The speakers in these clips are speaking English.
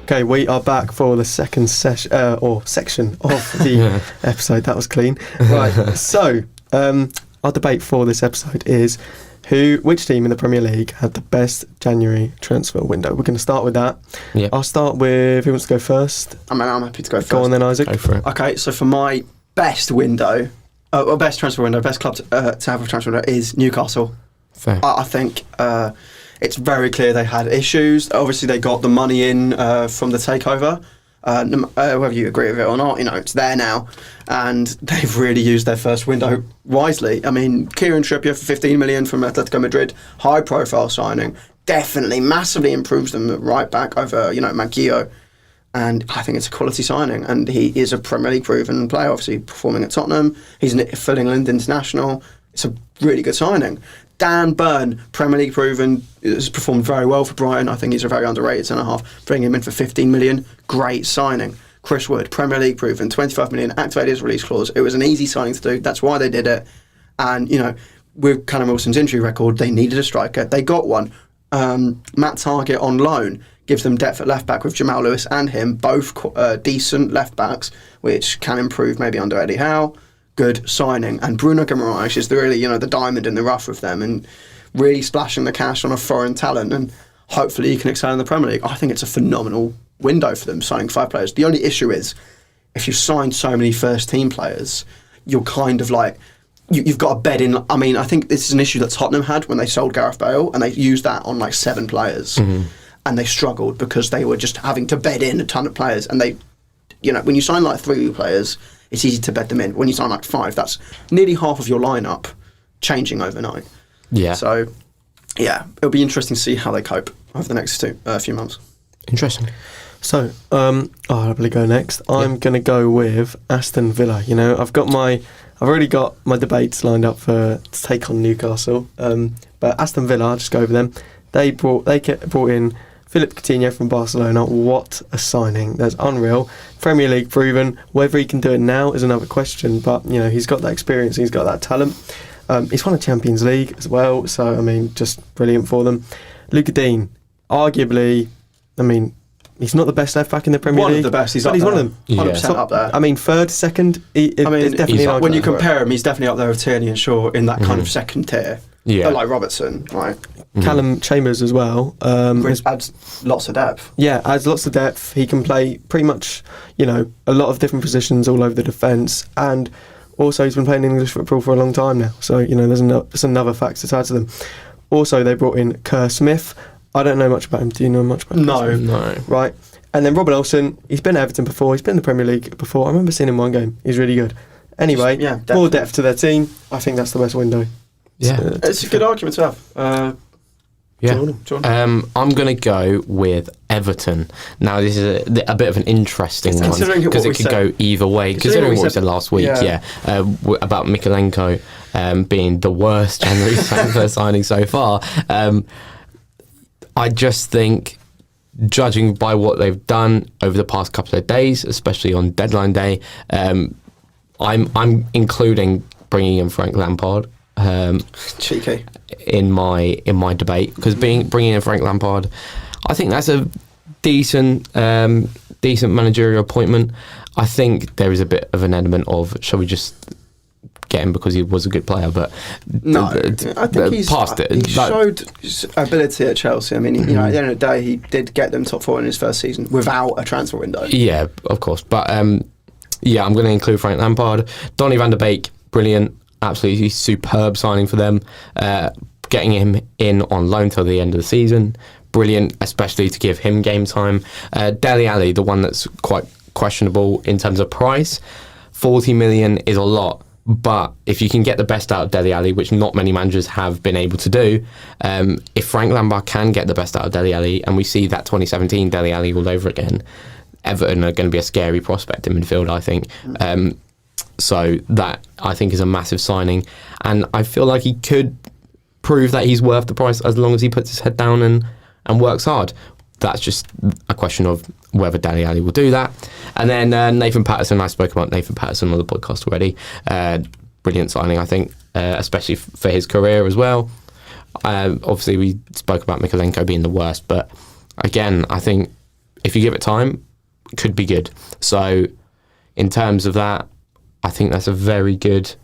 Okay, we are back for the second section of the episode. That was clean. Right, so our debate for this episode is which team in the Premier League had the best January transfer window. We're going to start with that. Yep. I'll start with, who wants to go first? I'm happy to go first. Go on then, Isaac. Go for it. Okay, so for my best window, best transfer window, best club to have a transfer window is Newcastle. Fair. I think it's very clear they had issues. Obviously, they got the money in from the takeover. Whether you agree with it or not, it's there now, and they've really used their first window wisely. I mean, Kieran Trippier for 15 million from Atletico Madrid, high-profile signing, definitely massively improves them at right back over Manquillo, and I think it's a quality signing. And he is a Premier League proven player, obviously performing at Tottenham. He's an full England international. It's a really good signing. Dan Burn, Premier League proven, has performed very well for Brighton. I think he's a very underrated centre-half. Bring him in for 15 million, great signing. Chris Wood, Premier League proven, 25 million, activated his release clause. It was an easy signing to do. That's why they did it. And, with Callum Wilson's injury record, they needed a striker. They got one. Matt Targett on loan gives them depth at left-back with Jamal Lewis and him, both decent left-backs, which can improve maybe under Eddie Howe. Good signing, and Bruno Guimaraes is really the diamond in the rough with them, and really splashing the cash on a foreign talent, and hopefully he can excel in the Premier League. I think it's a phenomenal window for them, signing 5 players. The only issue is if you sign so many first team players, you're kind of like you've got a bed in. I mean, I think this is an issue that Tottenham had when they sold Gareth Bale, and they used that on like 7 players, and they struggled because they were just having to bed in a ton of players, and they, when you sign like 3 players, it's easy to bed them in. When you sign like 5, that's nearly half of your lineup changing overnight. Yeah. So, it'll be interesting to see how they cope over the next few months. Interesting. So, I'll probably go next. I'm going to go with Aston Villa. I've already got my debates lined up to take on Newcastle. But Aston Villa, I'll just go over them. They brought in Philip Coutinho from Barcelona. What a signing. That's unreal. Premier League proven. Whether he can do it now is another question, but he's got that experience, he's got that talent. He's won a Champions League as well, so just brilliant for them. Luka Dean, arguably, he's not the best left back in the Premier League. One of the best. He's one of them. 100% up there. Third, second. Definitely when you compare him, he's definitely up there with Tierney and Shaw in that kind of second tier. Yeah, like Robertson, right? Callum Chambers as well. Adds lots of depth. Yeah, adds lots of depth. He can play pretty much, a lot of different positions all over the defence, and also he's been playing English football for a long time now. So there's another factor to add to them. Also, they brought in Kerr Smith. I don't know much about him. Do you know much about him? No. Right. And then Robin Olsen. He's been at Everton before. He's been in the Premier League before. I remember seeing him one game. He's really good. Anyway, more depth to their team. I think that's the best window. Yeah, it's a good argument to have. Jordan. I'm going to go with Everton. Now, this is a bit of an interesting one because it could go either way. Considering what we said last week, about Mikalenko being the worst January transfer signing so far. I just think, judging by what they've done over the past couple of days, especially on deadline day, I'm including bringing in Frank Lampard. Cheeky. In my debate, because bringing in Frank Lampard, I think that's a decent managerial appointment. I think there is a bit of an element of, shall we just get him because he was a good player, but no, I think he showed his ability at Chelsea. At the end of the day, he did get them top 4 in his first season without a transfer window. Yeah, of course, but I'm going to include Frank Lampard. Donny van der Beek, brilliant. Absolutely superb signing for them. Getting him in on loan till the end of the season, brilliant, especially to give him game time. Dele Alli, the one that's quite questionable in terms of price. 40 million is a lot, but if you can get the best out of Dele Alli, which not many managers have been able to do, if Frank Lampard can get the best out of Dele Alli, and we see that 2017 Dele Alli all over again, Everton are going to be a scary prospect in midfield, I think. So that, I think, is a massive signing. And I feel like he could prove that he's worth the price as long as he puts his head down and works hard. That's just a question of whether Dele Alli will do that. And then Nathan Patterson, I spoke about Nathan Patterson on the podcast already. Brilliant signing, I think, especially for his career as well. Obviously, we spoke about Mikalenko being the worst. But again, I think if you give it time, could be good. So in terms of that, I think that's a very good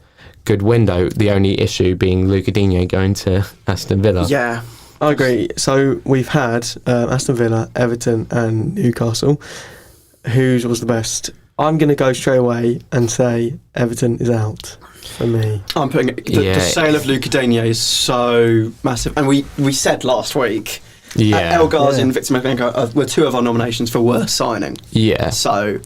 window. The only issue being Luca Digne going to Aston Villa. Yeah. I agree. So we've had Aston Villa, Everton and Newcastle. Whose was the best? I'm going to go straight away and say Everton is out for me. I'm putting the sale of Luca Digne is so massive, and we said last week, El Ghazi and Victor Makalenko were two of our nominations for worst signing. Yeah. So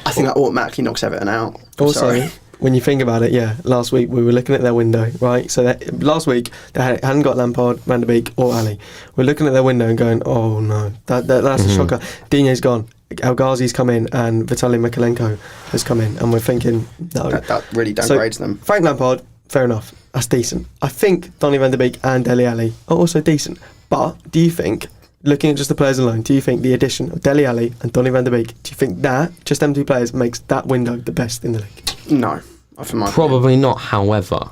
I think that automatically knocks Everton out. Also, when you think about it, last week we were looking at their window, right? So last week they hadn't got Lampard, Van der Beek or Ali. We're looking at their window and going, oh no, that's a shocker. Digne's gone. El Ghazi's come in and Vitaly Makalenko has come in, and we're thinking no. That really downgrades them. Frank Lampard, fair enough, that's decent. I think Donny van der Beek and Dele Alli are also decent. But do you think, looking at just the players alone, do you think the addition of Dele Alli and Donny van der Beek, do you think that, just them two players, makes that window the best in the league? No. Probably not, however.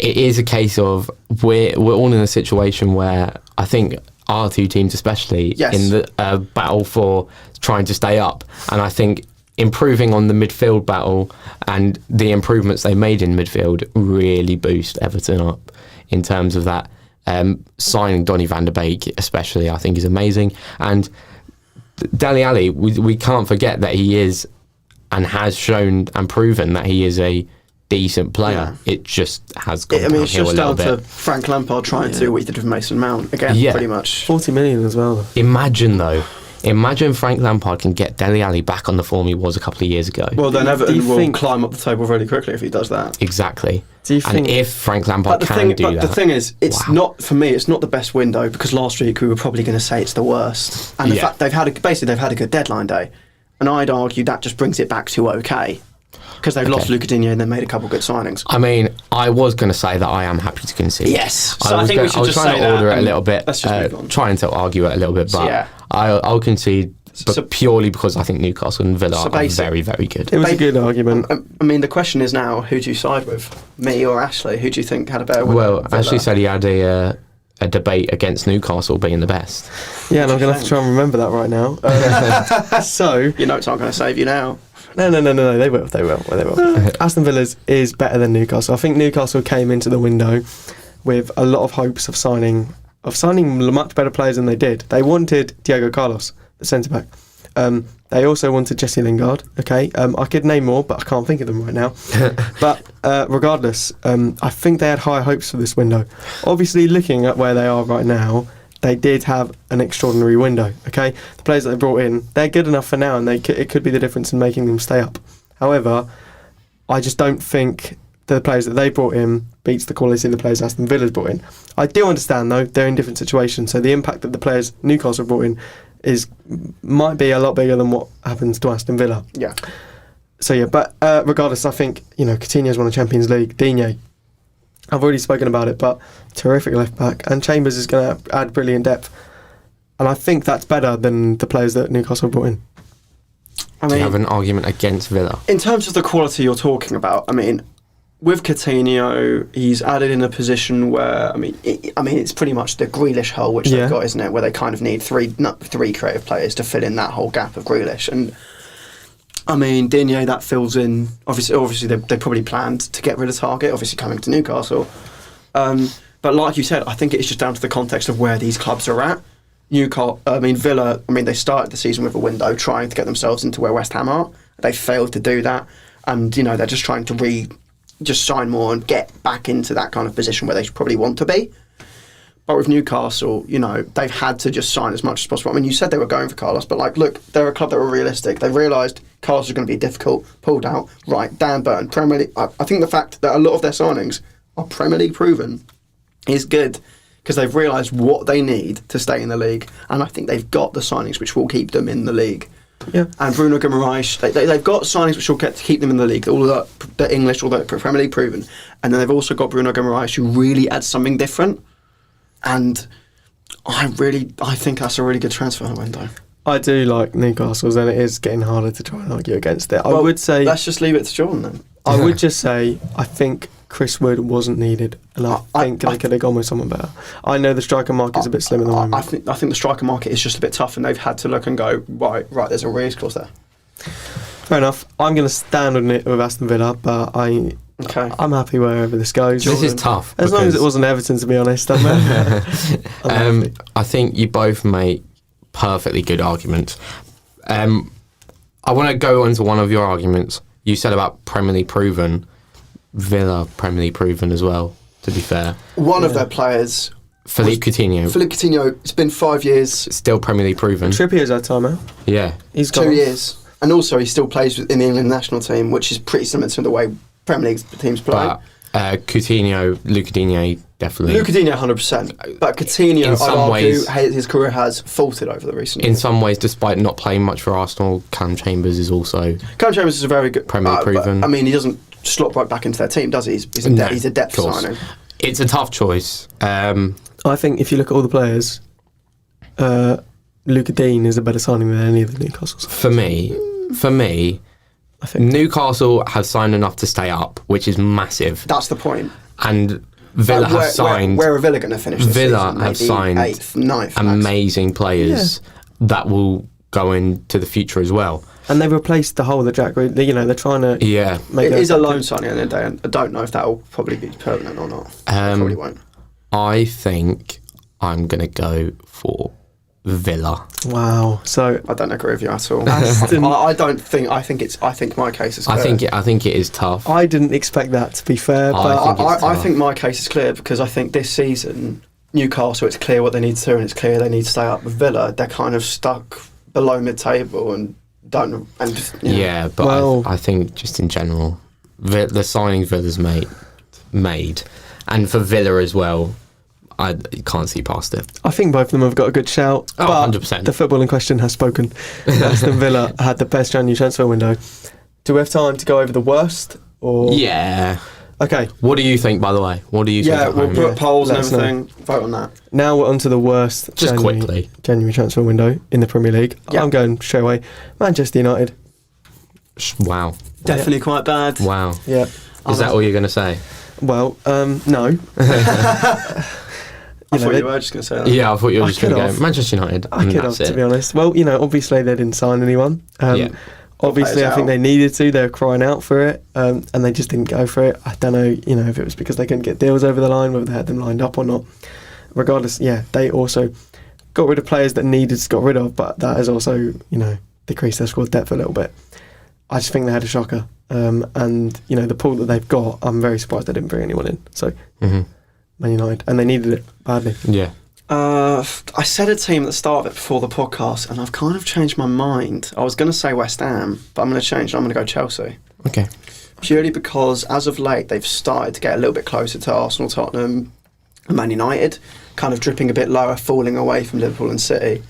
It is a case of we're all in a situation where I think our two teams especially in the battle for trying to stay up, and I think improving on the midfield battle and the improvements they made in midfield really boost Everton up in terms of that. Signing Donny van der Beek especially I think is amazing, and Dele Alli, we can't forget that he is and has shown and proven that he is a decent player. It just has gone downhill a little bit. It's just down to Frank Lampard trying to do what he did with Mason Mount again, pretty much. 40 million as well. Imagine Frank Lampard can get Dele Alli back on the form he was a couple of years ago. Well, then Everton will climb up the table really quickly if he does that. Exactly. Do you think, and if Frank Lampard can do that. But the thing is, it's not, for me, it's not the best window, because last week we were probably going to say it's the worst. And the fact they've had a good deadline day. And I'd argue that just brings it back to okay. Because they've lost Luca Digne and they made a couple of good signings. I mean, I was going to say that I am happy to concede. Yes. So I think we should just say that. I was trying to order it a little bit, let's just move on. Trying to argue it a little bit, but I'll concede, but purely because I think Newcastle and Villa are very, very good. It was a good argument. I mean, the question is now, who do you side with? Me or Ashley? Who do you think had a better window? Well, Ashley said he had a debate against Newcastle being the best. Yeah, and I'm going to have to try and remember that right now. So your notes aren't going to save you now. No, they will. Aston Villa is better than Newcastle. I think Newcastle came into the window with a lot of hopes of signing much better players than they did. They wanted Diego Carlos, the centre-back. They also wanted Jesse Lingard. Okay, I could name more, but I can't think of them right now. But regardless, I think they had high hopes for this window. Obviously, looking at where they are right now, they did have an extraordinary window. Okay, the players that they brought in, they're good enough for now, and it could be the difference in making them stay up. However, I just don't think the players that they brought in beats the quality of the players Aston Villa's brought in. I do understand though, they're in different situations, so the impact that the players Newcastle brought in might be a lot bigger than what happens to Aston Villa. Yeah. So but regardless, I think Coutinho's won the Champions League. Digne, I've already spoken about it, but terrific left back, and Chambers is going to add brilliant depth, and I think that's better than the players that Newcastle brought in. Do you have an argument against Villa? In terms of the quality you're talking about, I mean, with Coutinho, he's added in a position where it's pretty much the Grealish hole which they've got, isn't it? Where they kind of need three creative players to fill in that whole gap of Grealish. And I mean, Digne, that fills in. Obviously, they probably planned to get rid of Target. Obviously, coming to Newcastle. But like you said, I think it's just down to the context of where these clubs are at. Villa. They started the season with a window trying to get themselves into where West Ham are. They failed to do that, and they're just trying to just sign more and get back into that kind of position where they probably want to be. But with Newcastle, they've had to just sign as much as possible. I mean, you said they were going for Carlos, but look, they're a club that were realistic. They realised Carlos was going to be difficult, pulled out. Right, Dan Burton, Premier League. I think the fact that a lot of their signings are Premier League proven is good, because they've realised what they need to stay in the league, and I think they've got the signings which will keep them in the league. Yeah. And Bruno Guimaraes, they've got signings which will keep them in the league, all the English, all the Premier League proven, and then they've also got Bruno Guimaraes, who really adds something different. And I think that's a really good transfer window. I do like Newcastle's, and it is getting harder to try and argue against it. I Well, would say, Let's just leave it to Jordan then. I would just say, I think Chris Wood wasn't needed, and I think they could have gone with someone better. I know the striker market's a bit slim at the moment. I think the striker market is just a bit tough, and they've had to look and go, right, there's a release clause there. Fair enough. I'm going to stand on it with Aston Villa, but I'm happy wherever this goes. This is tough. As long as it wasn't Everton, to be honest. I'm happy. I think you both make perfectly good arguments. I want to go into one of your arguments. You said about Premier League proven. Villa Premier League proven as well, to be fair. One of their players, Philippe Coutinho, it's been 5 years. Still Premier League proven. Trippier's had time out. Yeah. He's 2 years. And also he still plays in the England national team, which is pretty similar to the way Premier League teams play. But Coutinho, Luca Digne, definitely. Luca Digne 100%. But Coutinho, In some ways, his career has faltered over the recent years. In some ways, despite not playing much for Arsenal, Callum Chambers is also... Callum Chambers is a very good... Premier League proven. But, I mean, he doesn't slot right back into their team, does he? He's a depth signing. It's a tough choice. I think if you look at all the players, Luca Digne is a better signing than any of the Newcastle's. For me, I think Newcastle have signed enough to stay up, which is massive. That's the point. And Villa have signed... Where are Villa going to finish this Villa season? have signed 8th, 9th, amazing players that will go into the future as well. And they've replaced the whole of the Jack Reed. They're trying to make it is a loan signing at the end of the day. I don't know if that will probably be permanent or not. Probably won't. I think I'm going to go for Villa. Wow. So I don't agree with you at all. Aston, I think my case is clear. I think it is tough. I didn't expect that, to be fair. I think my case is clear because I think this season Newcastle, it's clear what they need to do, and it's clear they need to stay up. With Villa, they're kind of stuck below mid-table and don't. And yeah, but I think just in general, the signing Villa's made, and for Villa as well, I can't see past it. I think both of them have got a good shout. Oh, but 100%. The football in question has spoken. Aston Villa had the best January transfer window. Do we have time to go over the worst? Or Yeah. Okay. What do you think, by the way? What do you think? Yeah, we'll put polls and Let us know. everything. Vote on that. Now we're on to the worst Just quickly. January transfer window in the Premier League. Yeah. I'm going straight away. Manchester United. Wow. Definitely quite bad. Wow. Yeah. Is that all you're going to say? Well, no. I thought you were just going to say that. Yeah, I thought you were just going to could have. go Manchester United. I could have, to be honest. Well, obviously they didn't sign anyone. Obviously, Players I think out. they needed to. They were crying out for it, and they just didn't go for it. I don't know, if it was because they couldn't get deals over the line, whether they had them lined up or not. Regardless, they also got rid of players that needed to got rid of, but that has also, decreased their squad depth a little bit. I just think they had a shocker. And, the pool that they've got, I'm very surprised they didn't bring anyone in. So, Man United. And they needed it badly. Yeah. I said a team at the start of it before the podcast, and I've kind of changed my mind. I was going to say West Ham, but I'm going to change. I'm going to go Chelsea. Okay. Purely because, as of late, they've started to get a little bit closer to Arsenal, Tottenham, and Man United, kind of dripping a bit lower, falling away from Liverpool and City.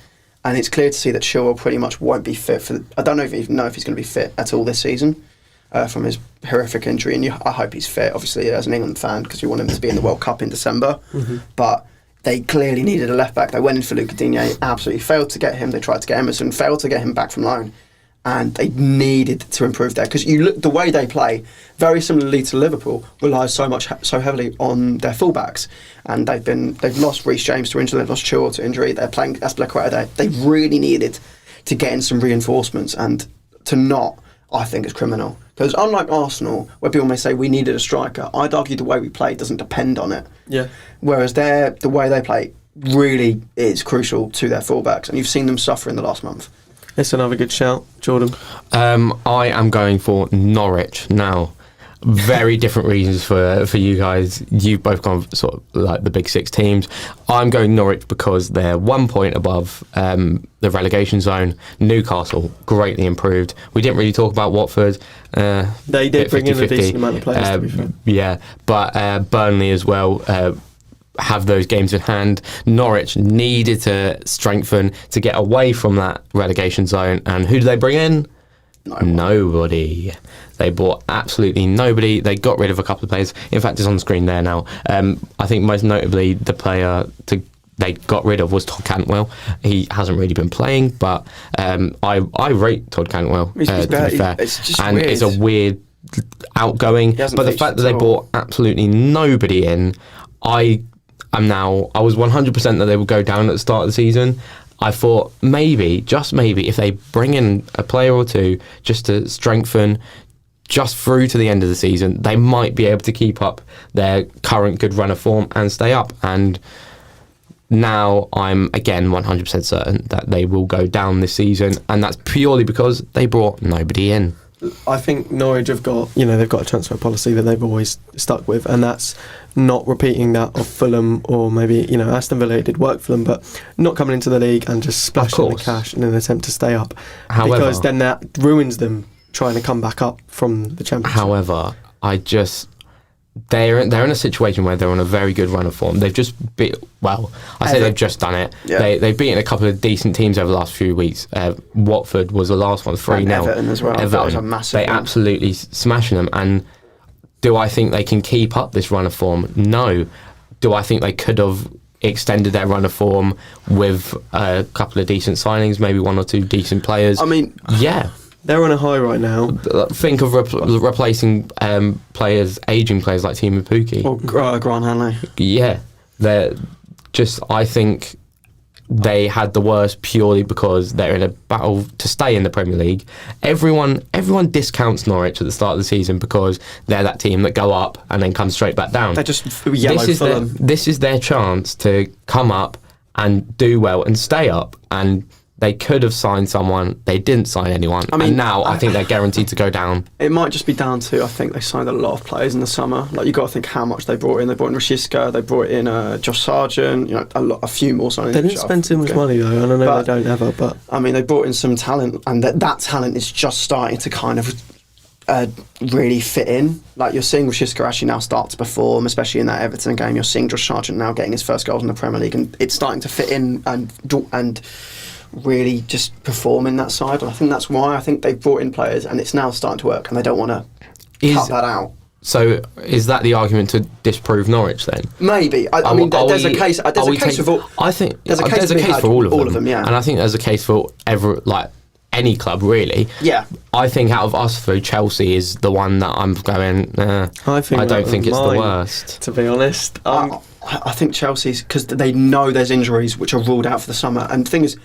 And it's clear to see that Chilwell pretty much won't be fit for. I don't even know if he's going to be fit at all this season from his horrific injury. And I hope he's fit, obviously, as an England fan, because you want him to be in the World Cup in December. But they clearly needed a left back. They went in for Luca Digne, absolutely failed to get him. They tried to get Emerson, failed to get him back from loan. And they needed to improve there because you look the way they play, very similarly to Liverpool, relies so heavily on their fullbacks, and they've lost Reece James to injury, they've lost Chilwell to injury. They're playing Azpilicueta there. They really needed to get in some reinforcements, and to not, I think, is criminal. Because unlike Arsenal, where people may say we needed a striker, I'd argue the way we play doesn't depend on it. Yeah. Whereas the way they play really is crucial to their fullbacks, and you've seen them suffer in the last month. It's another good shout, Jordan. I am going for Norwich now. Very different reasons for you guys. You've both gone for sort of like the big six teams. I'm going Norwich because they're 1 point above the relegation zone. Newcastle, greatly improved. We didn't really talk about Watford. They did bring in a decent amount of players, to be fair. Yeah, but Burnley as well have those games in hand. Norwich needed to strengthen to get away from that relegation zone. And who did they bring in? Nobody. They bought absolutely nobody. They got rid of a couple of players. In fact, it's on the screen there now. I think most notably the player to they got rid of was Todd Cantwell. He hasn't really been playing, but I rate Todd Cantwell, to be fair. It's just and weird. it's a weird outgoing. hasn't But the featured fact that at they all. brought absolutely nobody in, I was 100% that they would go down at the start of the season. I thought maybe, just maybe, if they bring in a player or two just to strengthen just through to the end of the season, they might be able to keep up their current good run of form and stay up. And now I'm again 100% certain that they will go down this season, and that's purely because they brought nobody in. I think Norwich have got, they've got a transfer policy that they've always stuck with, and that's not repeating that of Fulham or maybe, Aston Villa. It did work for them, but not coming into the league and just splashing the cash in an attempt to stay up. However, because then that ruins them trying to come back up from the Championship. However, they're in a situation where they're on a very good run of form. They've just they've just done it. Yeah. They've beaten a couple of decent teams over the last few weeks. Watford was the last one, 3-0. Everton as well. That was a massive They one. absolutely smashing them. And do I think they can keep up this run of form? No. Do I think they could have extended their run of form with a couple of decent signings, maybe one or two decent players? I mean, yeah. They're on a high right now. Think of replacing aging players like Timu Pukki. or Grant Hanley. Yeah, they're just. I think they had the worst purely because they're in a battle to stay in the Premier League. Everyone discounts Norwich at the start of the season because they're that team that go up and then come straight back down. They're just yellow Fulham. This is their chance to come up and do well and stay up. And they could have signed someone. They didn't sign anyone. I mean, and now I think they're guaranteed to go down. It might just be down to, I think they signed a lot of players in the summer. Like, you got to think how much they brought in. They brought in Rashica, they brought in Josh Sargent, a few more signings. They didn't spend too much money though, and I know they don't ever, but I mean, they brought in some talent, and that talent is just starting to kind of really fit in. Like, you're seeing Rashica actually now start to perform, especially in that Everton game. You're seeing Josh Sargent now getting his first goals in the Premier League, and it's starting to fit in and really just perform in that side. And I think that's why I think they've brought in players, and it's now starting to work, and they don't want to cut that out. So is that the argument to disprove Norwich then? Maybe. I mean, there's a case. There's a case for all. I think there's a case for all of them. Yeah. And I think there's a case for any club really. Yeah. I think out of us three, Chelsea is the one that I'm going. I don't think it's the worst. To be honest, I think Chelsea's, because they know there's injuries which are ruled out for the summer. And the thing is,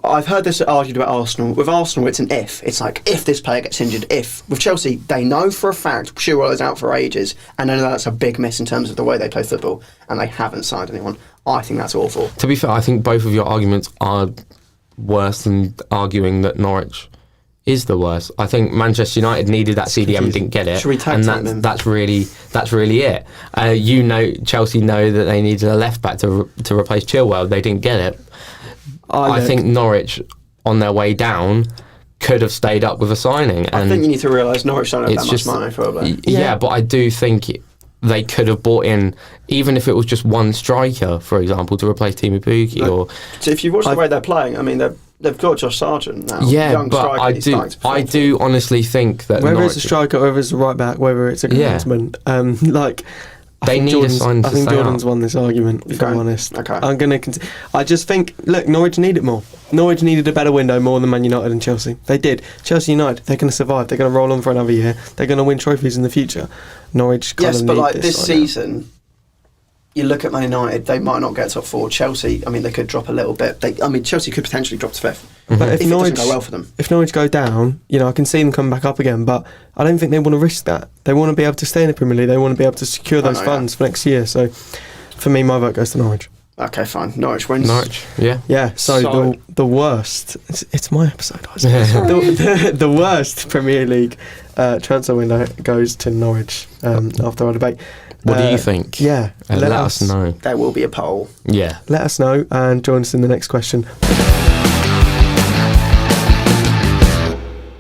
I've heard this argued about Arsenal. With Arsenal, it's an if. It's like, if this player gets injured, if. With Chelsea, they know for a fact Chilwell is out for ages, and I know that's a big miss in terms of the way they play football, and they haven't signed anyone. I think that's awful. To be fair, I think both of your arguments are worse than arguing that Norwich is the worst. I think Manchester United needed that CDM and didn't get it. Should we tag team them? That's really it. Chelsea know that they needed a left back to replace Chilwell. They didn't get it. I think Norwich, on their way down, could have stayed up with a signing. And I think you need to realise Norwich don't have that much money, probably. Yeah, but I do think they could have bought in, even if it was just one striker, for example, to replace Timu Pukki. So if you watch the way they're playing, I mean, they've got Josh Sargent now. Yeah, young but striker, I do honestly think that whether Norwich, it's a striker, whether it's a right back, whether it's a groundsman, they need a sign to I think stay Jordan's up. won this argument, if I'm honest. Okay. I'm going to I just think, look, Norwich need it more. Norwich needed a better window more than Man United and Chelsea. They did. Chelsea United, they're going to survive. They're going to roll on for another year. They're going to win trophies in the future. Norwich kind of need this right season, you look at Man United, they might not get top four. Chelsea, I mean, they could drop a little bit. Chelsea could potentially drop to fifth. But if it Norwich doesn't go well for them. If Norwich go down, I can see them come back up again, but I don't think they want to risk that. They want to be able to stay in the Premier League. They want to be able to secure those funds for next year. So, for me, my vote goes to Norwich. Okay, fine. Norwich wins. Norwich, yeah. Yeah, so the worst... It's my episode, Isaac. the worst Premier League transfer window goes to Norwich after our debate. What do you think? Yeah. Let us know. There will be a poll. Yeah. Let us know and join us in the next question.